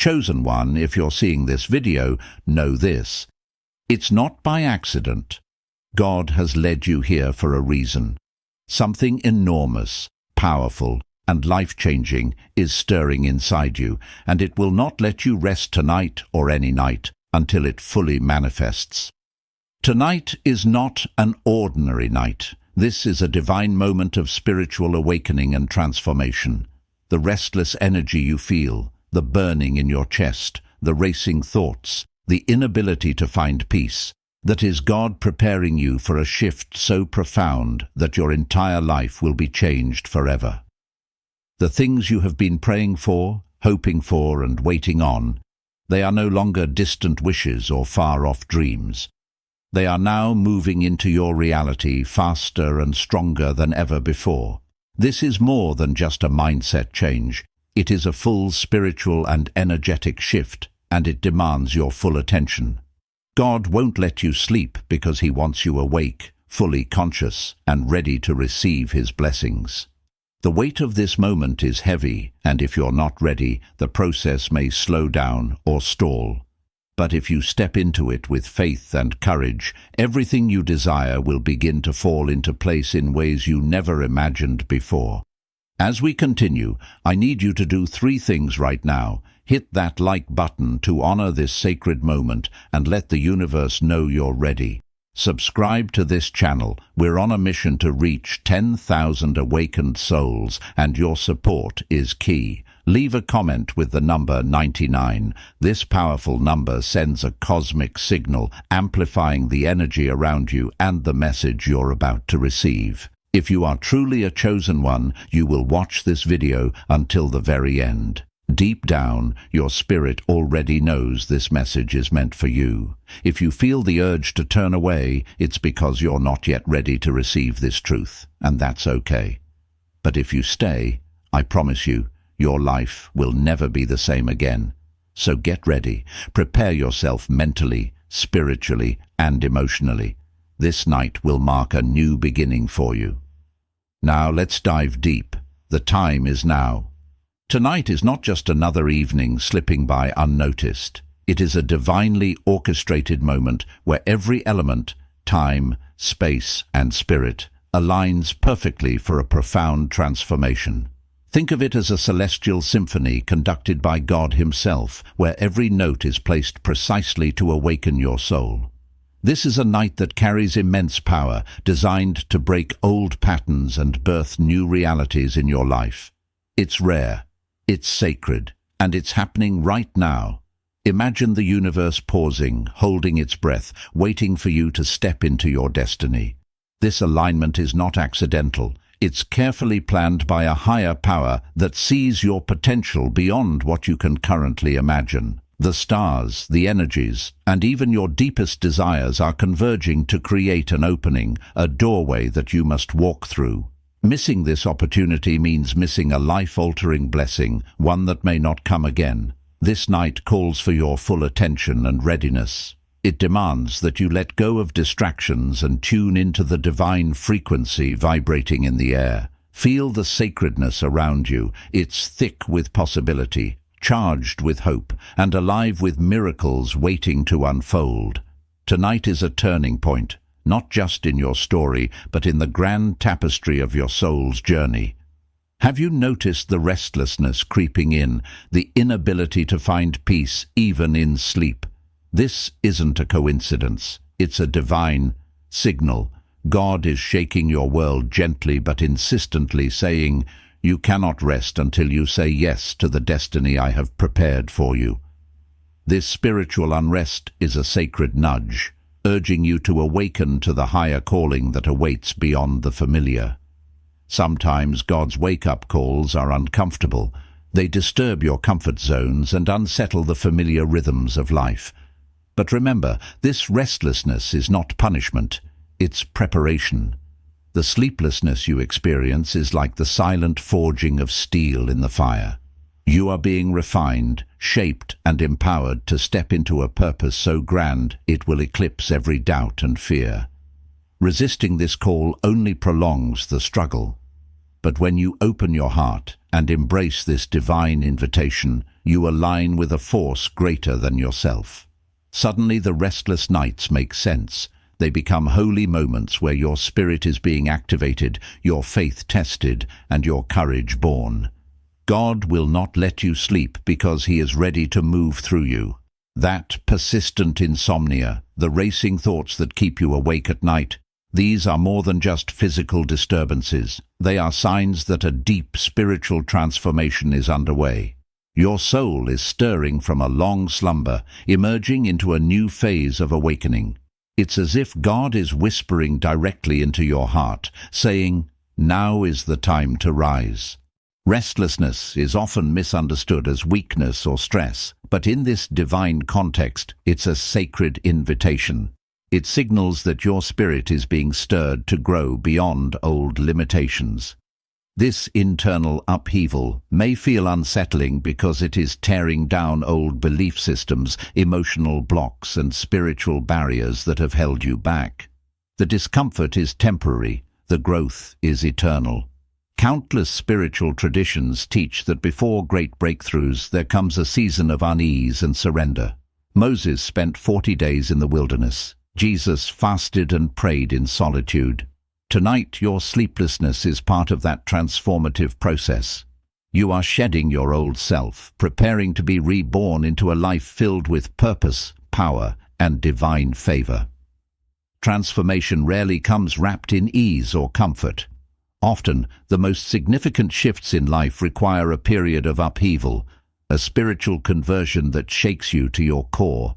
Chosen one, if you're seeing this video, know this. It's not by accident. God has led you here for a reason. Something enormous, powerful, and life-changing is stirring inside you, and it will not let you rest tonight or any night until it fully manifests. Tonight is not an ordinary night. This is a divine moment of spiritual awakening and transformation. The restless energy you feel, the burning in your chest, the racing thoughts, the inability to find peace, that is God preparing you for a shift so profound that your entire life will be changed forever. The things you have been praying for, hoping for, and waiting on, they are no longer distant wishes or far-off dreams. They are now moving into your reality faster and stronger than ever before. This is more than just a mindset change. It is a full spiritual and energetic shift, and it demands your full attention. God won't let you sleep because He wants you awake, fully conscious, and ready to receive His blessings. The weight of this moment is heavy, and if you're not ready, the process may slow down or stall. But if you step into it with faith and courage, everything you desire will begin to fall into place in ways you never imagined before. As we continue, I need you to do 3 things right now. Hit that like button to honor this sacred moment and let the universe know you're ready. Subscribe to this channel. We're on a mission to reach 10,000 awakened souls, and your support is key. Leave a comment with the number 99. This powerful number sends a cosmic signal, amplifying the energy around you and the message you're about to receive. If you are truly a chosen one, you will watch this video until the very end. Deep down, your spirit already knows this message is meant for you. If you feel the urge to turn away, it's because you're not yet ready to receive this truth, and that's okay. But if you stay, I promise you, your life will never be the same again. So get ready. Prepare yourself mentally, spiritually, and emotionally. This night will mark a new beginning for you. Now let's dive deep. The time is now. Tonight is not just another evening slipping by unnoticed. It is a divinely orchestrated moment where every element, time, space, and spirit, aligns perfectly for a profound transformation. Think of it as a celestial symphony conducted by God Himself, where every note is placed precisely to awaken your soul. This is a night that carries immense power, designed to break old patterns and birth new realities in your life. It's rare, it's sacred, and it's happening right now. Imagine the universe pausing, holding its breath, waiting for you to step into your destiny. This alignment is not accidental. It's carefully planned by a higher power that sees your potential beyond what you can currently imagine. The stars, the energies, and even your deepest desires are converging to create an opening, a doorway that you must walk through. Missing this opportunity means missing a life-altering blessing, one that may not come again. This night calls for your full attention and readiness. It demands that you let go of distractions and tune into the divine frequency vibrating in the air. Feel the sacredness around you. It's thick with possibility, charged with hope, and alive with miracles waiting to unfold. Tonight is a turning point, not just in your story, but in the grand tapestry of your soul's journey. Have you noticed the restlessness creeping in, the inability to find peace even in sleep? This isn't a coincidence. It's a divine signal. God is shaking your world gently but insistently, saying, "You cannot rest until you say yes to the destiny I have prepared for you." This spiritual unrest is a sacred nudge, urging you to awaken to the higher calling that awaits beyond the familiar. Sometimes God's wake-up calls are uncomfortable. They disturb your comfort zones and unsettle the familiar rhythms of life. But remember, this restlessness is not punishment, it's preparation. The sleeplessness you experience is like the silent forging of steel in the fire. You are being refined, shaped, and empowered to step into a purpose so grand it will eclipse every doubt and fear. Resisting this call only prolongs the struggle. But when you open your heart and embrace this divine invitation, you align with a force greater than yourself. Suddenly the restless nights make sense. They become holy moments where your spirit is being activated, your faith tested, and your courage born. God will not let you sleep because He is ready to move through you. That persistent insomnia, the racing thoughts that keep you awake at night, these are more than just physical disturbances. They are signs that a deep spiritual transformation is underway. Your soul is stirring from a long slumber, emerging into a new phase of awakening. It's as if God is whispering directly into your heart, saying, "Now is the time to rise." Restlessness is often misunderstood as weakness or stress, but in this divine context, it's a sacred invitation. It signals that your spirit is being stirred to grow beyond old limitations. This internal upheaval may feel unsettling because it is tearing down old belief systems, emotional blocks, and spiritual barriers that have held you back. The discomfort is temporary, the growth is eternal. Countless spiritual traditions teach that before great breakthroughs there comes a season of unease and surrender. Moses spent 40 days in the wilderness. Jesus fasted and prayed in solitude. Tonight, your sleeplessness is part of that transformative process. You are shedding your old self, preparing to be reborn into a life filled with purpose, power, and divine favor. Transformation rarely comes wrapped in ease or comfort. Often, the most significant shifts in life require a period of upheaval, a spiritual conversion that shakes you to your core.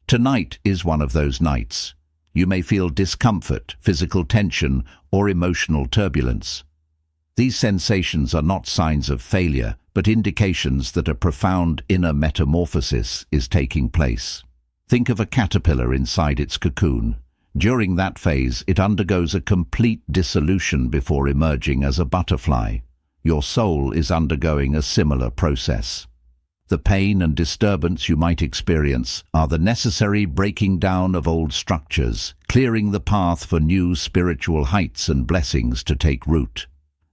Tonight is one of those nights. You may feel discomfort, physical tension, or emotional turbulence. These sensations are not signs of failure, but indications that a profound inner metamorphosis is taking place. Think of a caterpillar inside its cocoon. During that phase, it undergoes a complete dissolution before emerging as a butterfly. Your soul is undergoing a similar process. The pain and disturbance you might experience are the necessary breaking down of old structures, clearing the path for new spiritual heights and blessings to take root.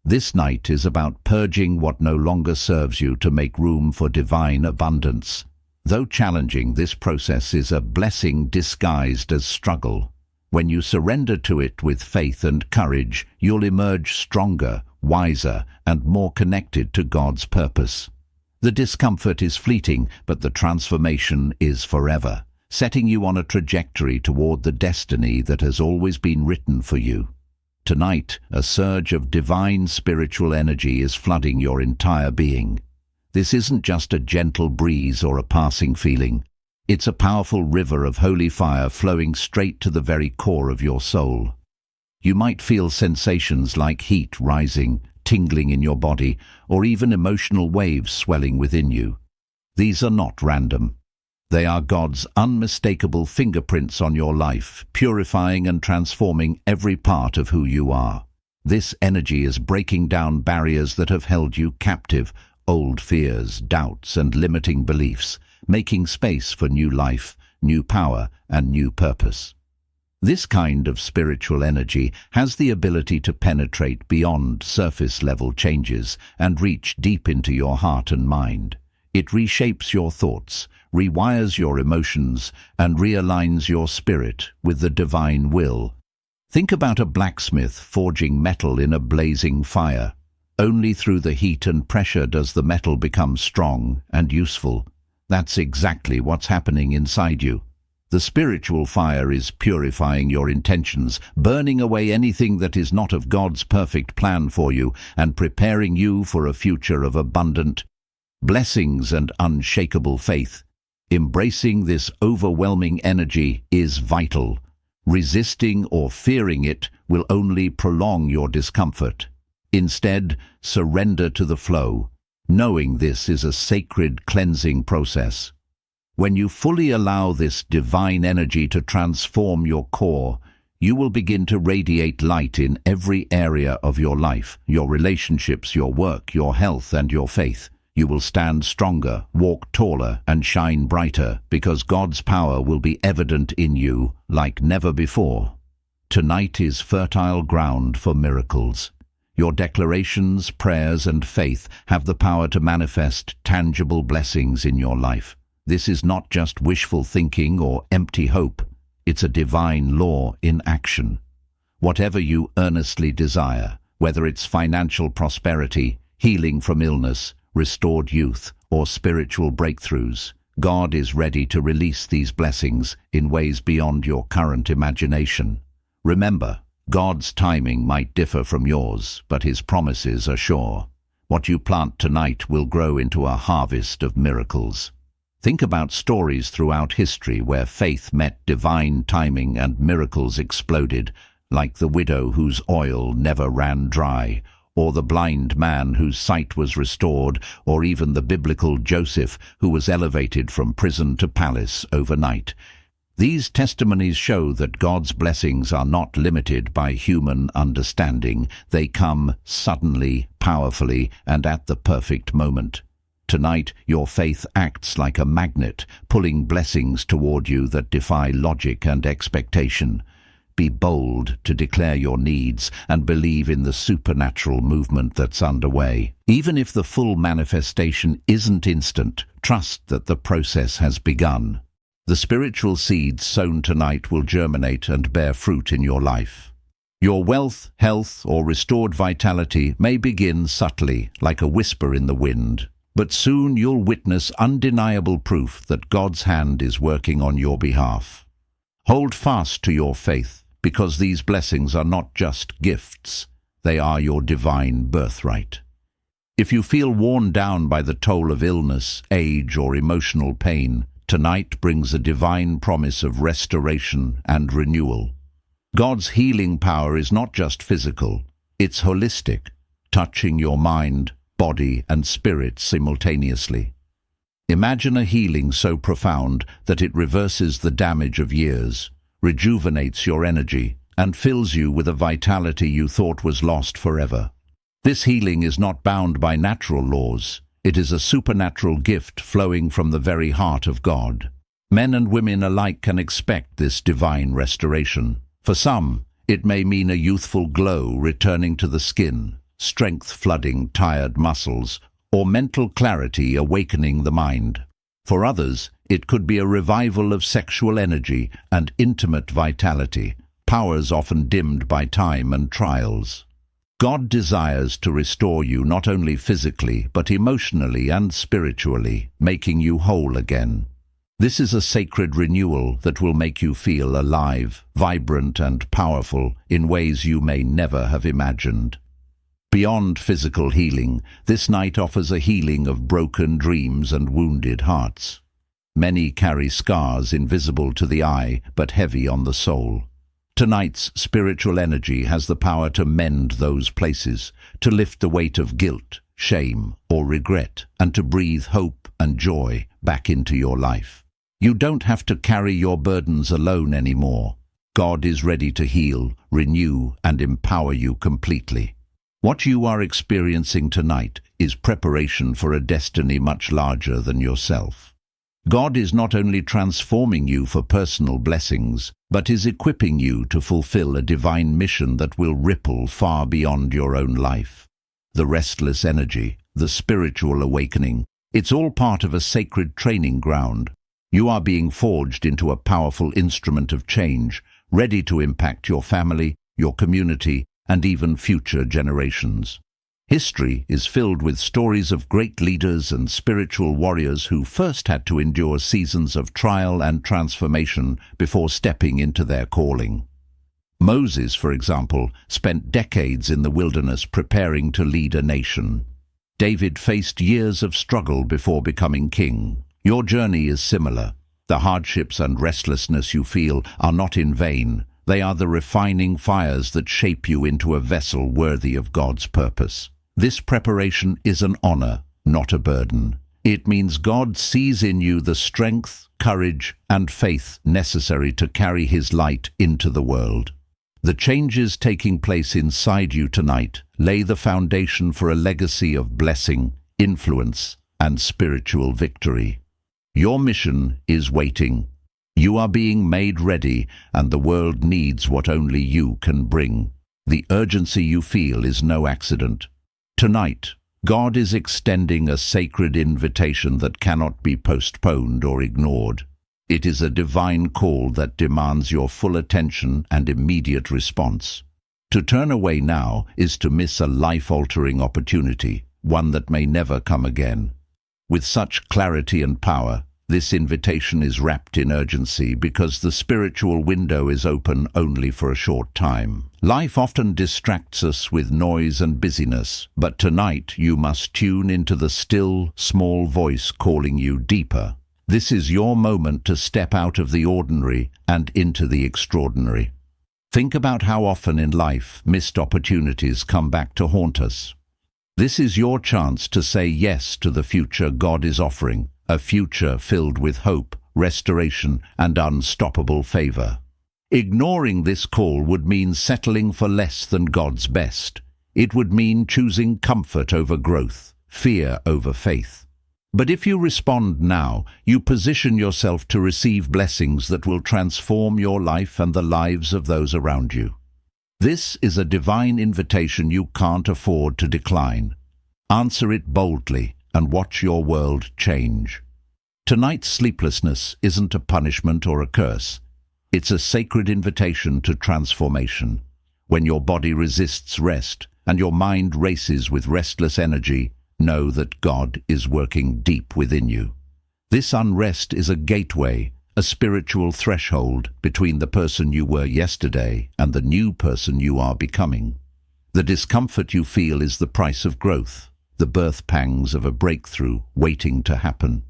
This night is about purging what no longer serves you to make room for divine abundance. Though challenging, this process is a blessing disguised as struggle. When you surrender to it with faith and courage, you'll emerge stronger, wiser, and more connected to God's purpose. The discomfort is fleeting, but the transformation is forever, setting you on a trajectory toward the destiny that has always been written for you. Tonight, a surge of divine spiritual energy is flooding your entire being. This isn't just a gentle breeze or a passing feeling. It's a powerful river of holy fire flowing straight to the very core of your soul. You might feel sensations like heat rising, tingling in your body, or even emotional waves swelling within you. These are not random. They are God's unmistakable fingerprints on your life, purifying and transforming every part of who you are. This energy is breaking down barriers that have held you captive, old fears, doubts, and limiting beliefs, making space for new life, new power, and new purpose. This kind of spiritual energy has the ability to penetrate beyond surface-level changes and reach deep into your heart and mind. It reshapes your thoughts, rewires your emotions, and realigns your spirit with the divine will. Think about a blacksmith forging metal in a blazing fire. Only through the heat and pressure does the metal become strong and useful. That's exactly what's happening inside you. The spiritual fire is purifying your intentions, burning away anything that is not of God's perfect plan for you, and preparing you for a future of abundant blessings and unshakable faith. Embracing this overwhelming energy is vital. Resisting or fearing it will only prolong your discomfort. Instead, surrender to the flow, knowing this is a sacred cleansing process. When you fully allow this divine energy to transform your core, you will begin to radiate light in every area of your life, your relationships, your work, your health, and your faith. You will stand stronger, walk taller, and shine brighter because God's power will be evident in you like never before. Tonight is fertile ground for miracles. Your declarations, prayers, and faith have the power to manifest tangible blessings in your life. This is not just wishful thinking or empty hope. It's a divine law in action. Whatever you earnestly desire, whether it's financial prosperity, healing from illness, restored youth, or spiritual breakthroughs, God is ready to release these blessings in ways beyond your current imagination. Remember, God's timing might differ from yours, but His promises are sure. What you plant tonight will grow into a harvest of miracles. Think about stories throughout history where faith met divine timing and miracles exploded, like the widow whose oil never ran dry, or the blind man whose sight was restored, or even the biblical Joseph who was elevated from prison to palace overnight. These testimonies show that God's blessings are not limited by human understanding. They come suddenly, powerfully, and at the perfect moment. Tonight, your faith acts like a magnet, pulling blessings toward you that defy logic and expectation. Be bold to declare your needs and believe in the supernatural movement that's underway. Even if the full manifestation isn't instant, trust that the process has begun. The spiritual seeds sown tonight will germinate and bear fruit in your life. Your wealth, health, or restored vitality may begin subtly, like a whisper in the wind, but soon you'll witness undeniable proof that God's hand is working on your behalf. Hold fast to your faith, because these blessings are not just gifts, they are your divine birthright. If you feel worn down by the toll of illness, age, or emotional pain, tonight brings a divine promise of restoration and renewal. God's healing power is not just physical, it's holistic, touching your mind, body, and spirit simultaneously. Imagine a healing so profound that it reverses the damage of years, rejuvenates your energy, and fills you with a vitality you thought was lost forever. This healing is not bound by natural laws. It is a supernatural gift flowing from the very heart of God. Men and women alike can expect this divine restoration. For some, it may mean a youthful glow returning to the skin, strength flooding tired muscles, or mental clarity awakening the mind. For others, it could be a revival of sexual energy and intimate vitality, powers often dimmed by time and trials. God desires to restore you not only physically, but emotionally and spiritually, making you whole again. This is a sacred renewal that will make you feel alive, vibrant, and powerful in ways you may never have imagined. Beyond physical healing, this night offers a healing of broken dreams and wounded hearts. Many carry scars invisible to the eye, but heavy on the soul. Tonight's spiritual energy has the power to mend those places, to lift the weight of guilt, shame, or regret, and to breathe hope and joy back into your life. You don't have to carry your burdens alone anymore. God is ready to heal, renew, and empower you completely. What you are experiencing tonight is preparation for a destiny much larger than yourself. God is not only transforming you for personal blessings, but is equipping you to fulfill a divine mission that will ripple far beyond your own life. The restless energy, the spiritual awakening, it's all part of a sacred training ground. You are being forged into a powerful instrument of change, ready to impact your family, your community, and even future generations. History is filled with stories of great leaders and spiritual warriors who first had to endure seasons of trial and transformation before stepping into their calling. Moses, for example, spent decades in the wilderness preparing to lead a nation. David faced years of struggle before becoming king. Your journey is similar. The hardships and restlessness you feel are not in vain. They are the refining fires that shape you into a vessel worthy of God's purpose. This preparation is an honor, not a burden. It means God sees in you the strength, courage, and faith necessary to carry His light into the world. The changes taking place inside you tonight lay the foundation for a legacy of blessing, influence, and spiritual victory. Your mission is waiting. You are being made ready, and the world needs what only you can bring. The urgency you feel is no accident. Tonight, God is extending a sacred invitation that cannot be postponed or ignored. It is a divine call that demands your full attention and immediate response. To turn away now is to miss a life-altering opportunity, one that may never come again. With such clarity and power, this invitation is wrapped in urgency because the spiritual window is open only for a short time. Life often distracts us with noise and busyness, but tonight you must tune into the still, small voice calling you deeper. This is your moment to step out of the ordinary and into the extraordinary. Think about how often in life missed opportunities come back to haunt us. This is your chance to say yes to the future God is offering, a future filled with hope, restoration, and unstoppable favor. Ignoring this call would mean settling for less than God's best. It would mean choosing comfort over growth, fear over faith. But if you respond now, you position yourself to receive blessings that will transform your life and the lives of those around you. This is a divine invitation you can't afford to decline. Answer it boldly and watch your world change. Tonight's sleeplessness isn't a punishment or a curse. It's a sacred invitation to transformation. When your body resists rest and your mind races with restless energy, know that God is working deep within you. This unrest is a gateway, a spiritual threshold between the person you were yesterday and the new person you are becoming. The discomfort you feel is the price of growth, the birth pangs of a breakthrough waiting to happen.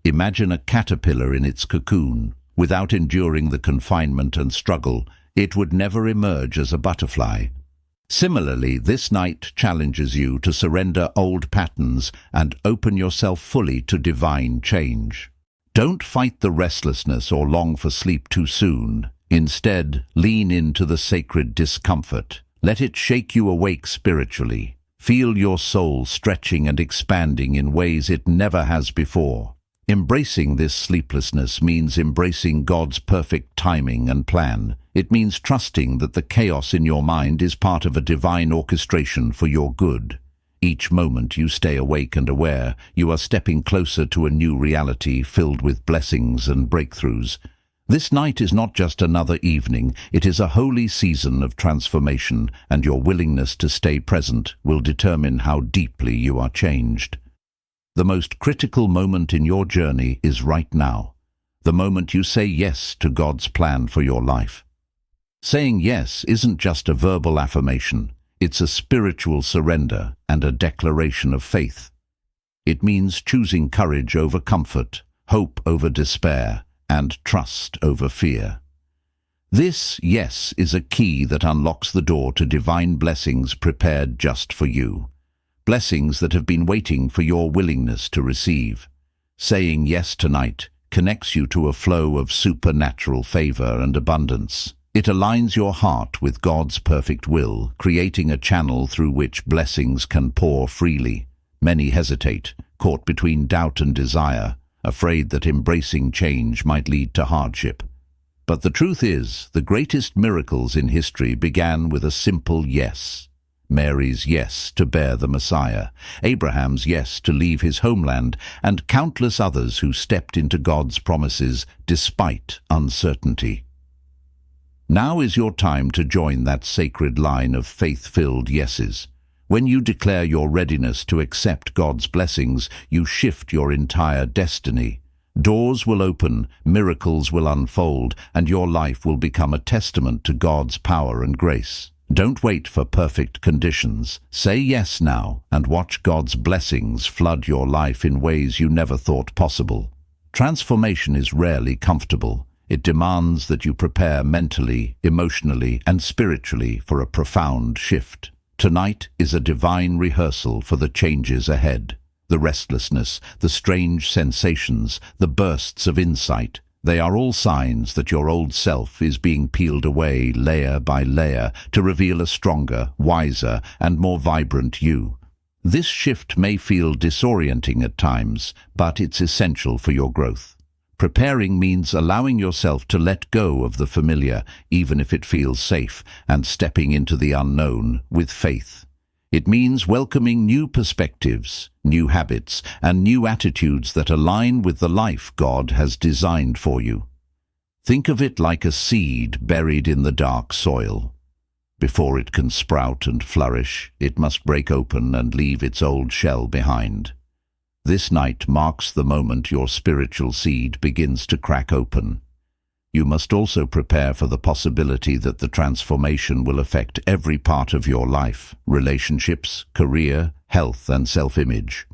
Imagine a caterpillar in its cocoon. Without enduring the confinement and struggle, it would never emerge as a butterfly. Similarly, this night challenges you to surrender old patterns and open yourself fully to divine change. Don't fight the restlessness or long for sleep too soon. Instead, lean into the sacred discomfort. Let it shake you awake spiritually. Feel your soul stretching and expanding in ways it never has before. Embracing this sleeplessness means embracing God's perfect timing and plan. It means trusting that the chaos in your mind is part of a divine orchestration for your good. Each moment you stay awake and aware, you are stepping closer to a new reality filled with blessings and breakthroughs. This night is not just another evening, it is a holy season of transformation, and your willingness to stay present will determine how deeply you are changed. The most critical moment in your journey is right now, the moment you say yes to God's plan for your life. Saying yes isn't just a verbal affirmation, it's a spiritual surrender and a declaration of faith. It means choosing courage over comfort, hope over despair, and trust over fear. This yes is a key that unlocks the door to divine blessings prepared just for you. Blessings that have been waiting for your willingness to receive. Saying yes tonight connects you to a flow of supernatural favor and abundance. It aligns your heart with God's perfect will, creating a channel through which blessings can pour freely. Many hesitate, caught between doubt and desire, afraid that embracing change might lead to hardship. But the truth is, the greatest miracles in history began with a simple yes. Mary's yes to bear the Messiah, Abraham's yes to leave his homeland, and countless others who stepped into God's promises despite uncertainty. Now is your time to join that sacred line of faith-filled yeses. When you declare your readiness to accept God's blessings, you shift your entire destiny. Doors will open, miracles will unfold, and your life will become a testament to God's power and grace. Don't wait for perfect conditions. Say yes now and watch God's blessings flood your life in ways you never thought possible. Transformation is rarely comfortable. It demands that you prepare mentally, emotionally, and spiritually for a profound shift. Tonight is a divine rehearsal for the changes ahead. The restlessness, the strange sensations, the bursts of insight. They are all signs that your old self is being peeled away layer by layer to reveal a stronger, wiser, and more vibrant you. This shift may feel disorienting at times, but it's essential for your growth. Preparing means allowing yourself to let go of the familiar, even if it feels safe, and stepping into the unknown with faith. It means welcoming new perspectives, new habits, and new attitudes that align with the life God has designed for you. Think of it like a seed buried in the dark soil. Before it can sprout and flourish, it must break open and leave its old shell behind. This night marks the moment your spiritual seed begins to crack open. You must also prepare for the possibility that the transformation will affect every part of your life: relationships, career, health, and self-image.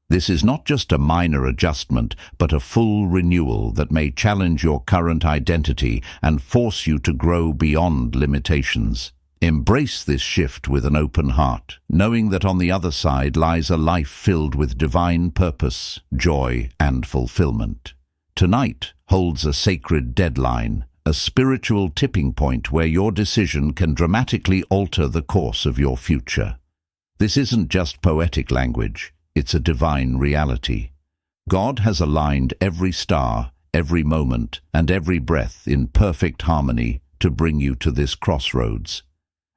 This is not just a minor adjustment, but a full renewal that may challenge your current identity and force you to grow beyond limitations. Embrace this shift with an open heart, knowing that on the other side lies a life filled with divine purpose, joy, and fulfillment. Tonight holds a sacred deadline, a spiritual tipping point where your decision can dramatically alter the course of your future. This isn't just poetic language, it's a divine reality. God has aligned every star, every moment, and every breath in perfect harmony to bring you to this crossroads.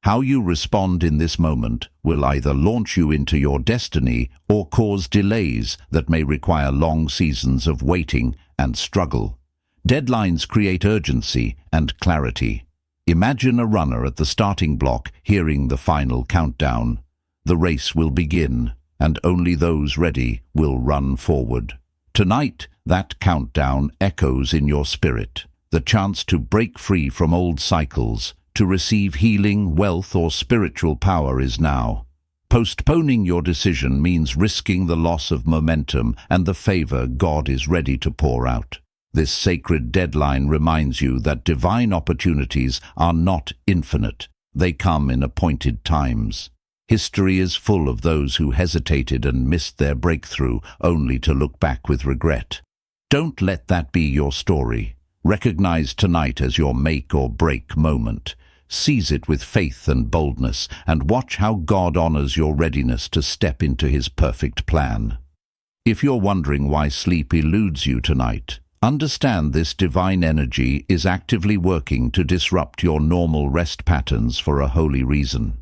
How you respond in this moment will either launch you into your destiny or cause delays that may require long seasons of waiting and struggle. Deadlines create urgency and clarity. Imagine a runner at the starting block hearing the final countdown. The race will begin, and only those ready will run forward. Tonight, that countdown echoes in your spirit. The chance to break free from old cycles, to receive healing, wealth, or spiritual power is now. Postponing your decision means risking the loss of momentum and the favor God is ready to pour out. This sacred deadline reminds you that divine opportunities are not infinite. They come in appointed times. History is full of those who hesitated and missed their breakthrough, only to look back with regret. Don't let that be your story. Recognize tonight as your make or break moment. Seize it with faith and boldness, and watch how God honors your readiness to step into His perfect plan. If you're wondering why sleep eludes you tonight, understand this divine energy is actively working to disrupt your normal rest patterns for a holy reason.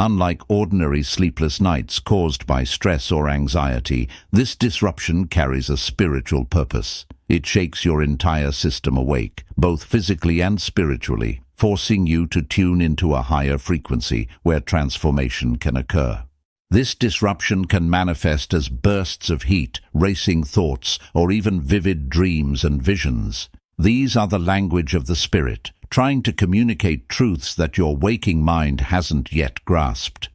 Unlike ordinary sleepless nights caused by stress or anxiety, this disruption carries a spiritual purpose. It shakes your entire system awake, both physically and spiritually, forcing you to tune into a higher frequency where transformation can occur. This disruption can manifest as bursts of heat, racing thoughts, or even vivid dreams and visions. These are the language of the spirit, trying to communicate truths that your waking mind hasn't yet grasped.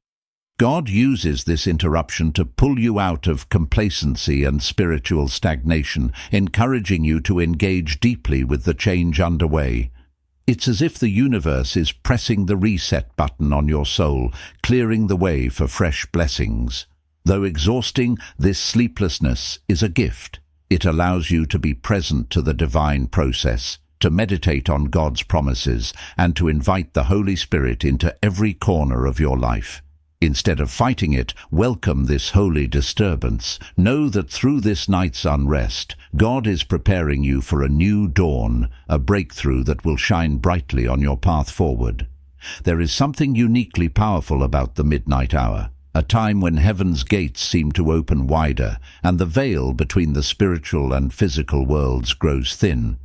God uses this interruption to pull you out of complacency and spiritual stagnation, encouraging you to engage deeply with the change underway. It's as if the universe is pressing the reset button on your soul, clearing the way for fresh blessings. Though exhausting, this sleeplessness is a gift. It allows you to be present to the divine process, to meditate on God's promises, and to invite the Holy Spirit into every corner of your life. Instead of fighting it, welcome this holy disturbance. Know that through this night's unrest, God is preparing you for a new dawn, a breakthrough that will shine brightly on your path forward. There is something uniquely powerful about the midnight hour, a time when heaven's gates seem to open wider, and the veil between the spiritual and physical worlds grows thin.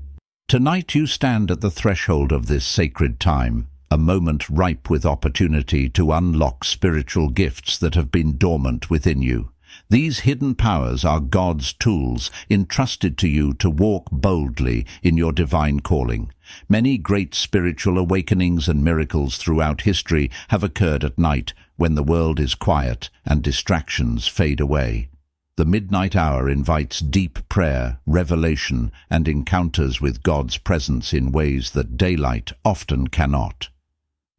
Tonight you stand at the threshold of this sacred time, a moment ripe with opportunity to unlock spiritual gifts that have been dormant within you. These hidden powers are God's tools entrusted to you to walk boldly in your divine calling. Many great spiritual awakenings and miracles throughout history have occurred at night when the world is quiet and distractions fade away. The midnight hour invites deep prayer, revelation, and encounters with God's presence in ways that daylight often cannot.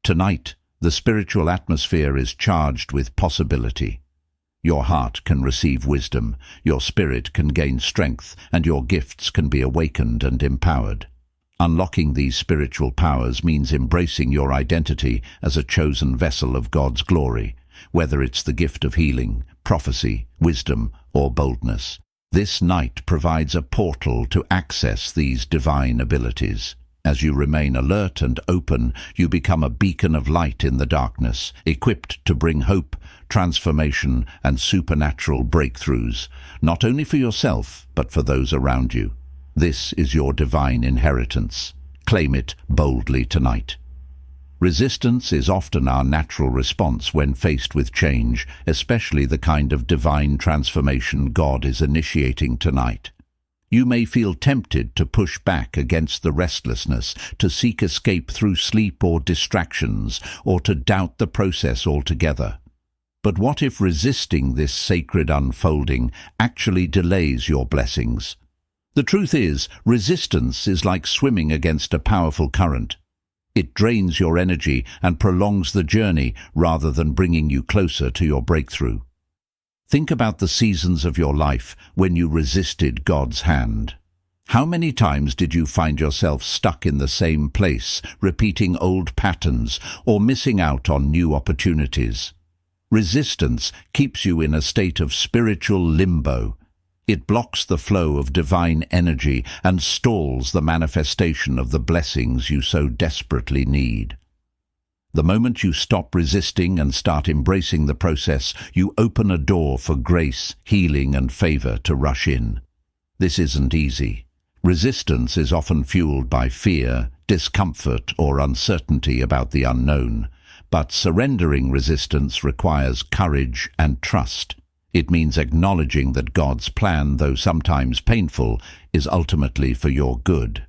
Tonight, the spiritual atmosphere is charged with possibility. Your heart can receive wisdom, your spirit can gain strength, and your gifts can be awakened and empowered. Unlocking these spiritual powers means embracing your identity as a chosen vessel of God's glory, whether it's the gift of healing, prophecy, wisdom, or boldness. This night provides a portal to access these divine abilities. As you remain alert and open, you become a beacon of light in the darkness, equipped to bring hope, transformation, and supernatural breakthroughs, not only for yourself, but for those around you. This is your divine inheritance. Claim it boldly tonight. Resistance is often our natural response when faced with change, especially the kind of divine transformation God is initiating tonight. You may feel tempted to push back against the restlessness, to seek escape through sleep or distractions, or to doubt the process altogether. But what if resisting this sacred unfolding actually delays your blessings? The truth is, resistance is like swimming against a powerful current. It drains your energy and prolongs the journey rather than bringing you closer to your breakthrough. Think about the seasons of your life when you resisted God's hand. How many times did you find yourself stuck in the same place, repeating old patterns, or missing out on new opportunities? Resistance keeps you in a state of spiritual limbo. It blocks the flow of divine energy and stalls the manifestation of the blessings you so desperately need. The moment you stop resisting and start embracing the process, you open a door for grace, healing, and favor to rush in. This isn't easy. Resistance is often fueled by fear, discomfort, or uncertainty about the unknown. But surrendering resistance requires courage and trust. It means acknowledging that God's plan, though sometimes painful, is ultimately for your good.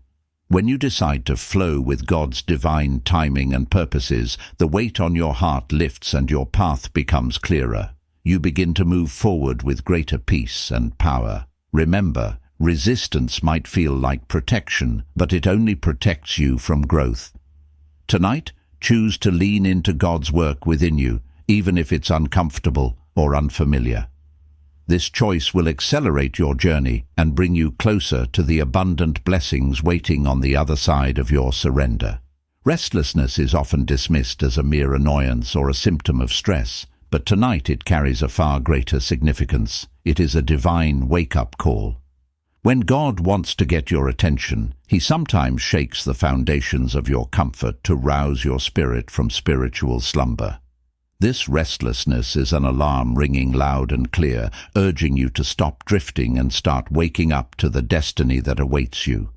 When you decide to flow with God's divine timing and purposes, the weight on your heart lifts and your path becomes clearer. You begin to move forward with greater peace and power. Remember, resistance might feel like protection, but it only protects you from growth. Tonight, choose to lean into God's work within you, even if it's uncomfortable or unfamiliar. This choice will accelerate your journey and bring you closer to the abundant blessings waiting on the other side of your surrender. Restlessness is often dismissed as a mere annoyance or a symptom of stress, but tonight it carries a far greater significance. It is a divine wake-up call. When God wants to get your attention, He sometimes shakes the foundations of your comfort to rouse your spirit from spiritual slumber. This restlessness is an alarm ringing loud and clear, urging you to stop drifting and start waking up to the destiny that awaits you.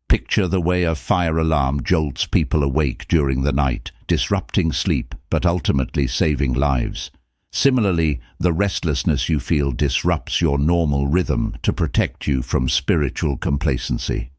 Picture the way a fire alarm jolts people awake during the night, disrupting sleep but ultimately saving lives. Similarly, the restlessness you feel disrupts your normal rhythm to protect you from spiritual complacency.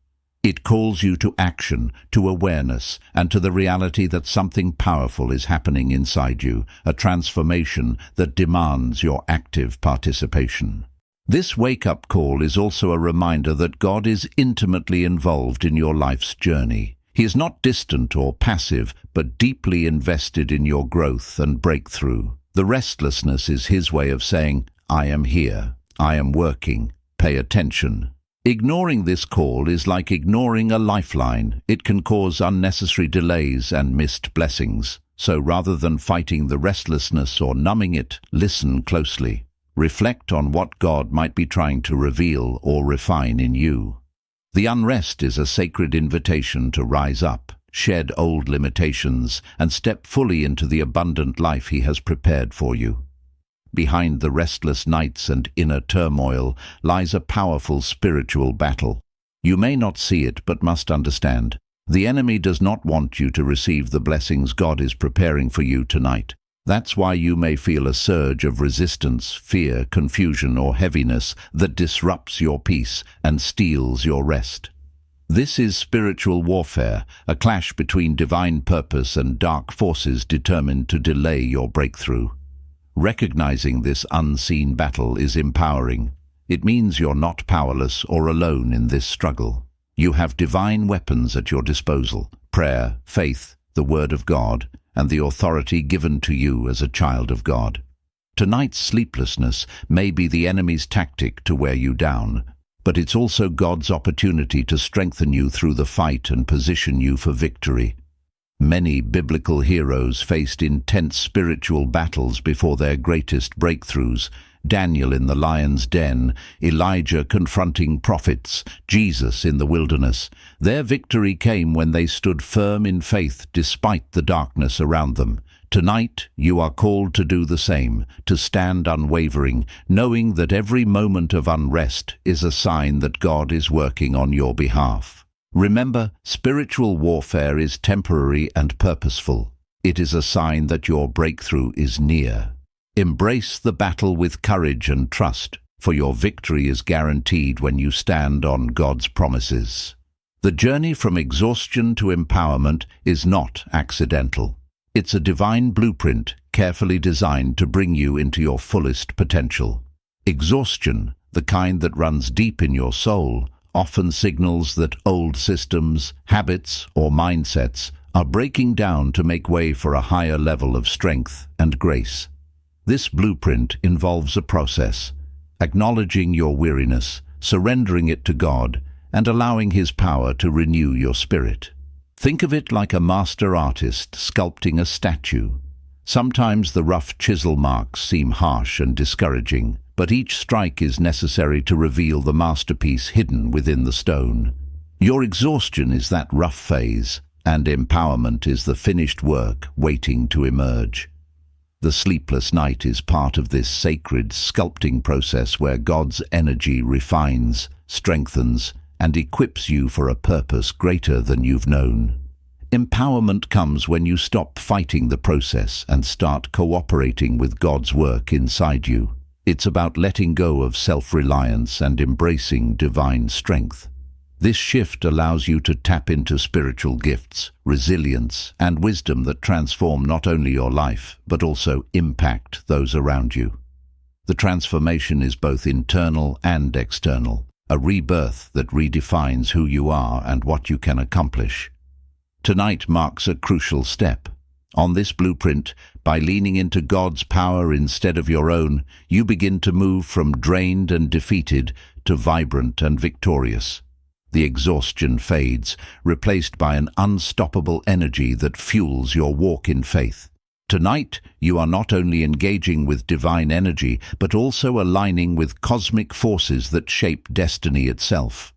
It calls you to action, to awareness, and to the reality that something powerful is happening inside you, a transformation that demands your active participation. This wake-up call is also a reminder that God is intimately involved in your life's journey. He is not distant or passive, but deeply invested in your growth and breakthrough. The restlessness is His way of saying, "I am here, I am working, pay attention." Ignoring this call is like ignoring a lifeline. It can cause unnecessary delays and missed blessings. So rather than fighting the restlessness or numbing it, listen closely. Reflect on what God might be trying to reveal or refine in you. The unrest is a sacred invitation to rise up, shed old limitations, and step fully into the abundant life He has prepared for you. Behind the restless nights and inner turmoil lies a powerful spiritual battle. You may not see it, but must understand. The enemy does not want you to receive the blessings God is preparing for you tonight. That's why you may feel a surge of resistance, fear, confusion, or heaviness that disrupts your peace and steals your rest. This is spiritual warfare, a clash between divine purpose and dark forces determined to delay your breakthrough. Recognizing this unseen battle is empowering. It means you're not powerless or alone in this struggle. You have divine weapons at your disposal: prayer, faith, the Word of God, and the authority given to you as a child of God. Tonight's sleeplessness may be the enemy's tactic to wear you down, but it's also God's opportunity to strengthen you through the fight and position you for victory. Many biblical heroes faced intense spiritual battles before their greatest breakthroughs, Daniel in the lion's den, Elijah confronting prophets, Jesus in the wilderness. Their victory came when they stood firm in faith despite the darkness around them. Tonight, you are called to do the same, to stand unwavering, knowing that every moment of unrest is a sign that God is working on your behalf. Remember, spiritual warfare is temporary and purposeful. It is a sign that your breakthrough is near. Embrace the battle with courage and trust, for your victory is guaranteed when you stand on God's promises. The journey from exhaustion to empowerment is not accidental. It's a divine blueprint carefully designed to bring you into your fullest potential. Exhaustion, the kind that runs deep in your soul, often signals that old systems, habits, or mindsets are breaking down to make way for a higher level of strength and grace. This blueprint involves a process: acknowledging your weariness, surrendering it to God, and allowing His power to renew your spirit. Think of it like a master artist sculpting a statue. Sometimes the rough chisel marks seem harsh and discouraging, but each strike is necessary to reveal the masterpiece hidden within the stone. Your exhaustion is that rough phase, and empowerment is the finished work waiting to emerge. The sleepless night is part of this sacred sculpting process where God's energy refines, strengthens, and equips you for a purpose greater than you've known. Empowerment comes when you stop fighting the process and start cooperating with God's work inside you. It's about letting go of self-reliance and embracing divine strength. This shift allows you to tap into spiritual gifts, resilience, and wisdom that transform not only your life, but also impact those around you. The transformation is both internal and external, a rebirth that redefines who you are and what you can accomplish. Tonight marks a crucial step. On this blueprint, by leaning into God's power instead of your own, you begin to move from drained and defeated to vibrant and victorious. The exhaustion fades, replaced by an unstoppable energy that fuels your walk in faith. Tonight, you are not only engaging with divine energy, but also aligning with cosmic forces that shape destiny itself.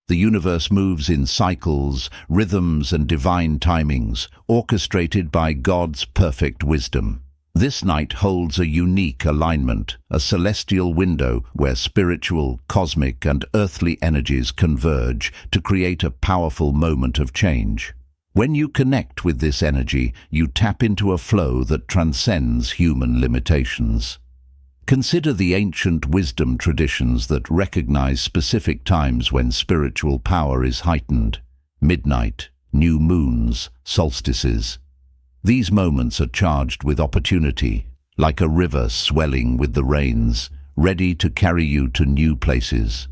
The universe moves in cycles, rhythms, and divine timings, orchestrated by God's perfect wisdom. This night holds a unique alignment, a celestial window where spiritual, cosmic, and earthly energies converge to create a powerful moment of change. When you connect with this energy, you tap into a flow that transcends human limitations. Consider the ancient wisdom traditions that recognize specific times when spiritual power is heightened: midnight, new moons, solstices. These moments are charged with opportunity, like a river swelling with the rains, ready to carry you to new places.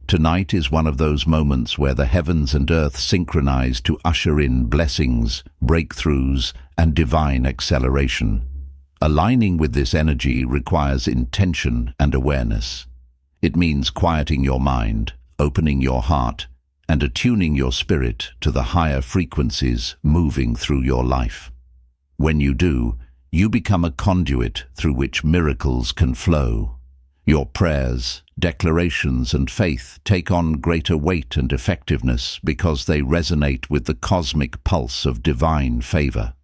Tonight is one of those moments where the heavens and earth synchronize to usher in blessings, breakthroughs, and divine acceleration. Aligning with this energy requires intention and awareness. It means quieting your mind, opening your heart, and attuning your spirit to the higher frequencies moving through your life. When you do, you become a conduit through which miracles can flow. Your prayers, declarations, and faith take on greater weight and effectiveness because they resonate with the cosmic pulse of divine favor.